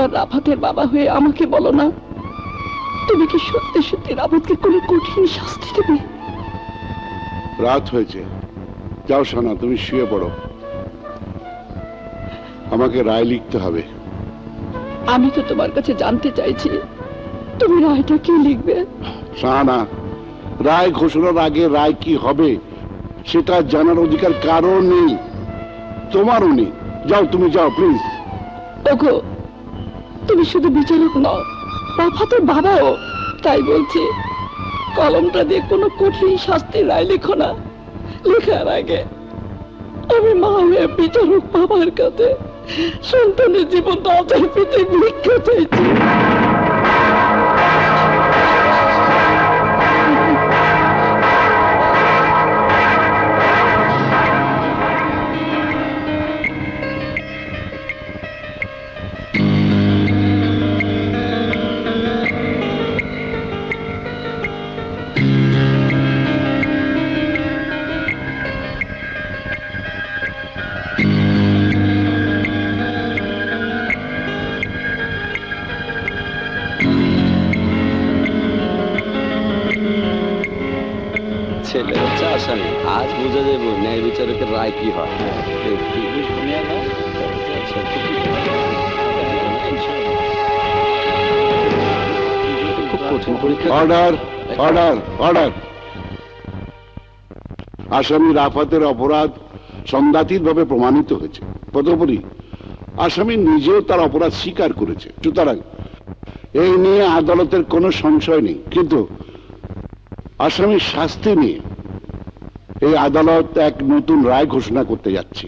আর রাফাতের বাবা হয়ে আমাকে বলো না, তুমি কি সত্যি সত্যি রাফাতকে কোনো কঠিন শাস্তি দেবে? রাত হয়েছে, যাও সোনা, তুমি শুয়ে পড়ো। আমাকে রায় লিখতে হবে। আমি তো তোমার কাছে জানতে চাইছি, তুমি রায়টা কি লিখবে? না, রায় ঘোষণার আগে রায় কি হবে সেটা জানার অধিকার কারো নেই, তোমারও নেই। যাও, তুমি যাও প্লিজ। ওগো, তুমি শুধু বিচারক নও, রাফাতের বাবাও। তাই বলছি, কলমটা দিয়ে কোনো কঠিন শাস্তির রায় লেখো না। লেখার আগে আমি মা হয়ে বিচারক বাবার কাছে সন্তানের জীবন বাঁচার পেতে ভিক্ষা চাইছি। ছেলে হচ্ছে আসামি, আজ বুঝে যাবো ন্যায় বিচারকের রায় কি হয়। খুব কঠিন পরীক্ষা। Order, order, order. আসামি রাফাতের অপরাধ সংঘাতিকভাবে প্রমাণিত হয়েছে। তদুপরি আসামি নিজেও তার অপরাধ স্বীকার করেছে। সুতরাং এই নিয়ে আদালতের কোনো সংশয় নেই। কিন্তু আসামির শাস্তি নিয়ে এই আদালত এক নতুন রায় ঘোষণা করতে যাচ্ছে।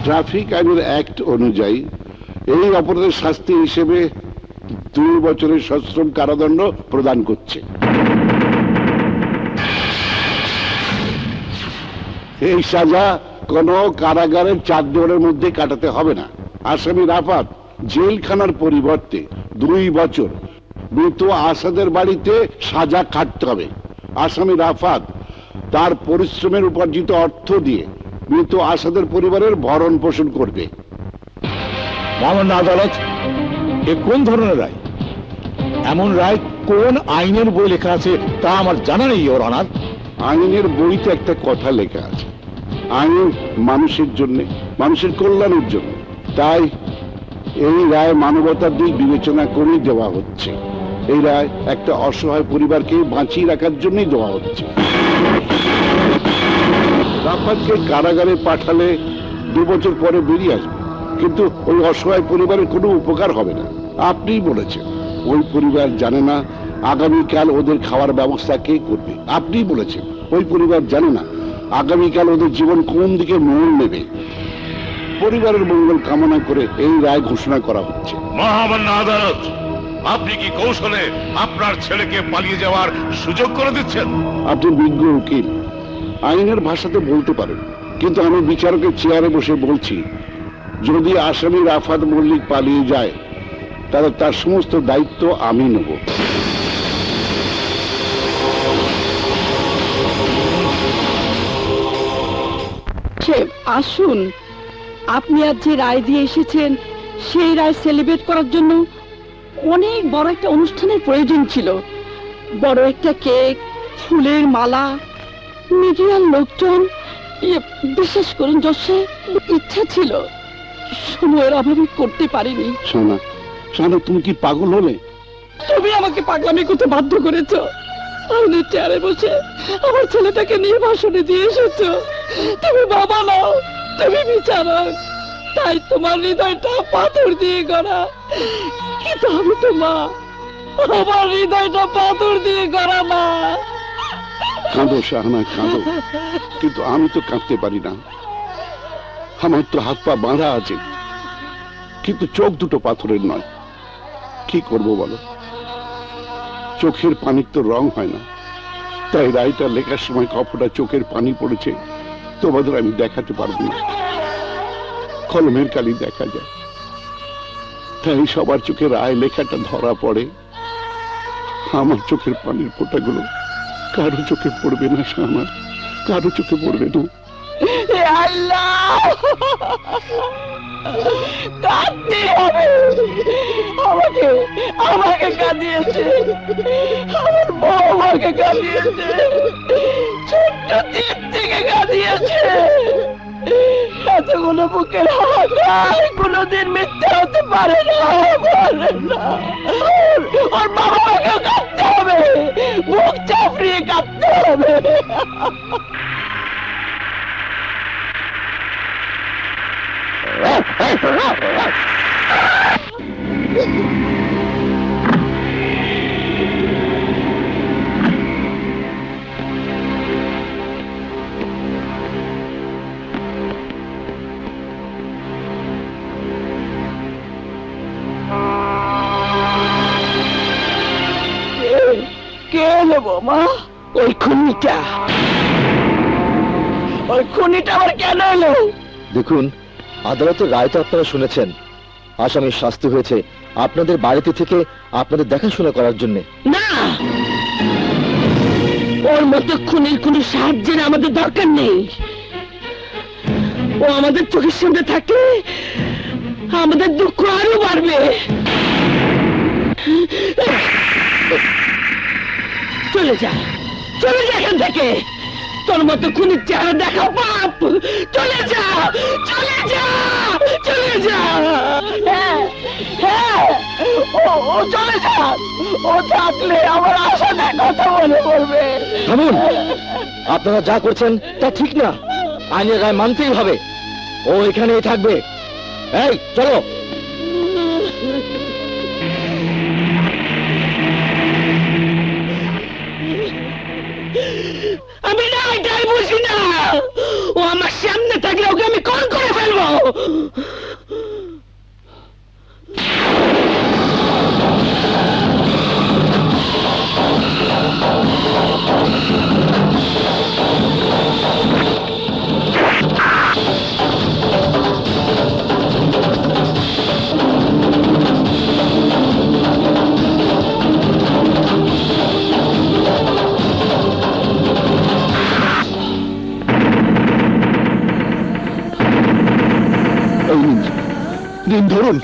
ট্রাফিক আইনের অ্যাক্ট অনুযায়ী এই অপরাধের শাস্তি হিসেবে 2 বছরের সশ্রম কারাদণ্ড প্রদান করছে। এই সাজা কোনো কারাগারের 4 দেওয়ালের মধ্যে কাটাতে হবে না। আসামি রাফাত জেলখানার পরিবর্তে 2 বছর মৃত আসাদের বাড়িতে সাজা কাটতে হবে। আসামি রাফাত তার পরিশ্রমের উপার্জিত অর্থ দিয়ে মৃত আসাদের পরিবারের ভরণ পোষণ করবে। মহামান্য আদালত, এ কোন ধরনের রায়? এমন রায় কোন আইনের বই লেখা আছে তা আমার জানা নেই, ওর অনার। আইনের বইতে একটা কথা লেখা আছে, আইন মানুষের জন্য, মানুষের কল্যাণের জন্য। তাই এই রায় মানবতার দিক বিবেচনা করেই দেওয়া হচ্ছে। এই রায় একটা অসহায় পরিবারকে বাঁচিয়ে রাখার জন্যই দেওয়া হচ্ছে। রাফাতকে কারাগারে পাঠালে 2 বছর পরে বেরিয়ে আসবে, কিন্তু ওই অসহায় পরিবারের কোনো উপকার হবে না। আপনিই বলেছেন ওই পরিবার জানে না আগামীকাল ওদের খাওয়ার ব্যবস্থা কে করবে। আপনিই বলেছেন ওই পরিবার জানে না আগামীকাল ওদের জীবন কোন দিকে মোড় নেবে। পরিবারের মঙ্গল কামনা করে এই রায় ঘোষণা করা হচ্ছে। মহামান্য আদালত, আপনি কি কৌশলে আপনার ছেলেকে পালিয়ে যাওয়ার সুযোগ করে দিচ্ছেন? আপনি বিজ্ঞ উকিল, আইনের ভাষাতে বলতে পারেন, কিন্তু আমি বিচারকের চেয়ারে বসে বলছি, যদি আসামি রাফাত মল্লিক পালিয়ে যায় তাহলে তার সমস্ত দায়িত্ব আমি নেব। আসুন, আপনি আজ যে রায় দিয়ে এসেছেন সেই রায় সেলিব্রেট করার জন্য অনেক বড় একটা অনুষ্ঠানের প্রয়োজন ছিল। বড় একটা কেক, ফুলের মালা, মিডিয়ার লোকজন। বিশেষ করুন জশে ইচ্ছা ছিল, সময়ের অভাবে করতে পারিনি। সোনা, সোনা, তুমি কি পাগল হলে? তুমি আমাকে পাগলামি করতে বাধ্য করেছো। আইনের চেয়ারে বসে আমার ছেলেটাকে নিয়ে ভাষণে দিয়ে এসেছো। তুমি বাবা নাও, তুমি বিচারক, তাই তোমার হৃদয়টা পাথর দিয়ে গড়া। কিন্তু আমি তো মা, আমার হৃদয়টা পাথর দিয়ে গড়া মা। কাঁদো শাহানা, কাঁদো, কিন্তু আমি তো কাঁদতে পারি না। আমার তো হাত পা বাঁধা আছে, কিন্তু চোখ দুটো পাথরের নয়। কি করব বলো? চোখের পানির তো রং হয় না। তাই রায়টা লেখার সময় কপটা চোখের পানি পড়েছে তোমাদের আমি দেখাতে পারবো না। কলমের কালি দেখা যায়, তাই সবার চোখে রায় লেখাটা ধরা পড়ে। আমার চোখের পানির ফোঁটাগুলো কারো চোখে পড়বে না শাহানা, কারো চোখে পড়বে না। আল্লাহ! কাঁদতে হবে। আমাকে আমাকে কাঁদিয়েছে, আমার বৌমাকে কাঁদিয়েছে, ছোট্ট দ্বীপ থেকে কাঁদিয়েছে। এতগুলো বুকের হাহাকার কোনোদিন মিথ্যে হতে পারে না, পারে না। ওর বাবা মাকেও কাঁদতে হবে, মুখ চাপড়িয়ে কাঁদতে হবে। কে নেব মা? ওই খুনিটা, ওই খুনিটা আবার কেন এলো? দেখুন, আদালতের রায় তো আপনারা শুনেছেন। আসামির শাস্তি হয়েছে আপনাদের বাড়িতে থেকে আপনাদের দেখাশোনা করার জন্য। না, ওর মতো খুনির কোনো সাহায্যের আমাদের দরকার নেই। ও আমাদের চোখের সামনে থাকলে আমাদের দুঃখ আরো বাড়বে। চলে যা, চলে যা এখান থেকে। তোর মতো খুনির চেহারা দেখা পাপ। চলে যা, চলে যা, চলে যা। হ্যাঁ, হ্যাঁ, ও চলে যা। ও থাকলে আমার আশাটা কথা মনে পড়বে। থামুন, আপনারা যা করছেন তা ঠিক না। আইনের রায় মানতেই হবে। ও এখানেই থাকবে। এই চলো। আমি না এটাই বুঝি না। ও আমার সামনে থাকলে ওকে আমি কল করে ফেলবো। দিন ধরুন,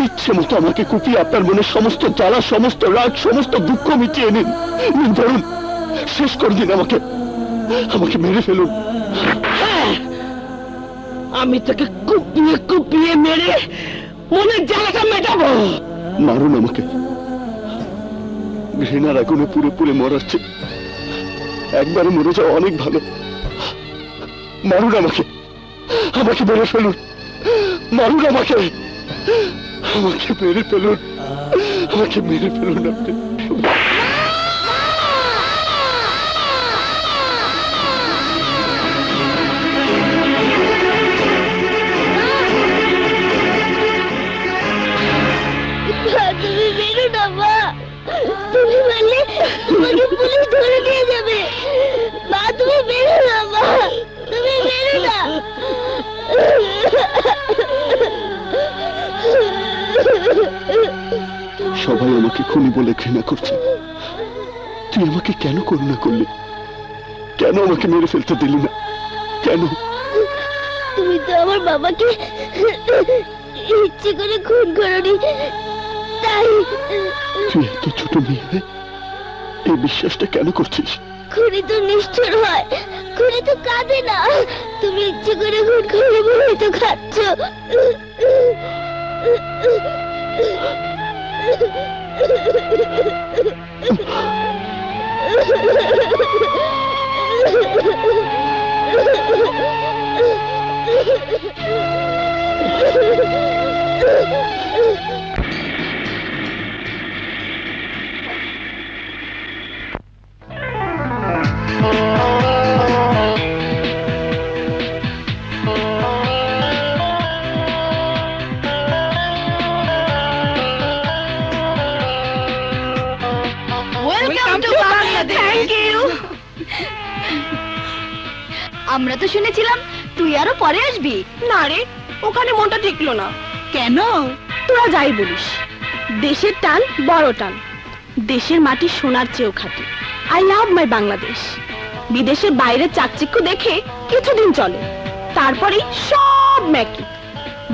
ইচ্ছে মতো আমাকে কুপিয়ে আপনার মনে সমস্ত জ্বালা, সমস্ত রাগ, সমস্ত দুঃখ মিটিয়ে নিন। নিন ধরুন, শেষ করে দিন আমাকে, আমাকে মেরে ফেলুন। হ্যাঁ, আমি তোকে কুপিয়ে কুপিয়ে মেরে মনের জ্বালাটা মেটাবো। মারুন আমাকে, ঘৃণার আগুনে পুড়ে পুড়ে মরাচ্ছে। একবারে মরে যাওয়া অনেক ভালো। মারুন আমাকে, আমাকে মেরে ফেলুন। মারুন আমাকে, আমাকে মেরে ফেলুন, আমাকে মেরে ফেলুন আপনি। তুমি বেরো না মা, তুমি বললে তোমাকে পুলিশ ধরে নিয়ে যাবে। মা তুমি বেরো না মা, তুমি বেরো না। সবাই আমাকে খুনি বলে ঘৃণা করছে। তুই আমাকে কেন করুণা করলি? কেন আমাকে মেরে ফেলতে দিলি না? কেন? তুমি তো আমার বাবাকে ইচ্ছে করে খুন করনি, তাই। তুই এত ছোট মেয়ে হয়ে এই বিশ্বাসটা কেন করছিস? খুনি তো নিষ্ঠুর হয়, খুনি তো কাঁদে না। তুমি ইচ্ছে করে খুন করে বলেই তো খাচ্ছ। আমরা তো শুনেছিলাম তুই আরো পরে আসবি। না রে, ওখানে মনটা টিকলো না। কেন? তোরা যাই বলিস, দেশের টান বড় টান। দেশের মাটি সোনার চেয়েও খাঁটি। আই লাভ মাই বাংলাদেশ। বিদেশের বাইরে চাকচিক্য দেখে কিছুদিন চলে, তারপরেই সব ম্যাকি।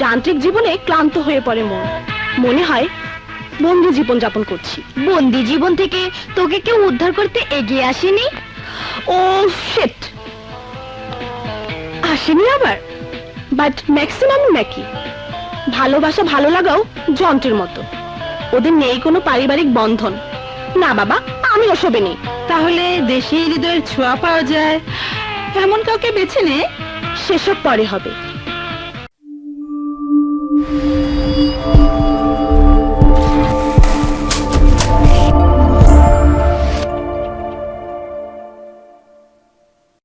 যান্ত্রিক জীবনে ক্লান্ত হয়ে পড়ে মন, মনে হয় বন্দি জীবন যাপন করছি। বন্দি জীবন থেকে তোকে কেউ উদ্ধার করতে এগিয়ে আসেনি? ও শিট, আসেনি আবার। বাট ম্যাক্সিমাম নাকি ভালোবাসা ভালো লাগাও যন্ত্রের মতো, ওদের নেই কোনো পারিবারিক বন্ধন। না বাবা, আমি ওসবে নেই। তাহলে দেশে হৃদয়ের ছোঁয়া পাওয়া যায় এমন কাউকে বেছে নে। সেসব পরে হবে,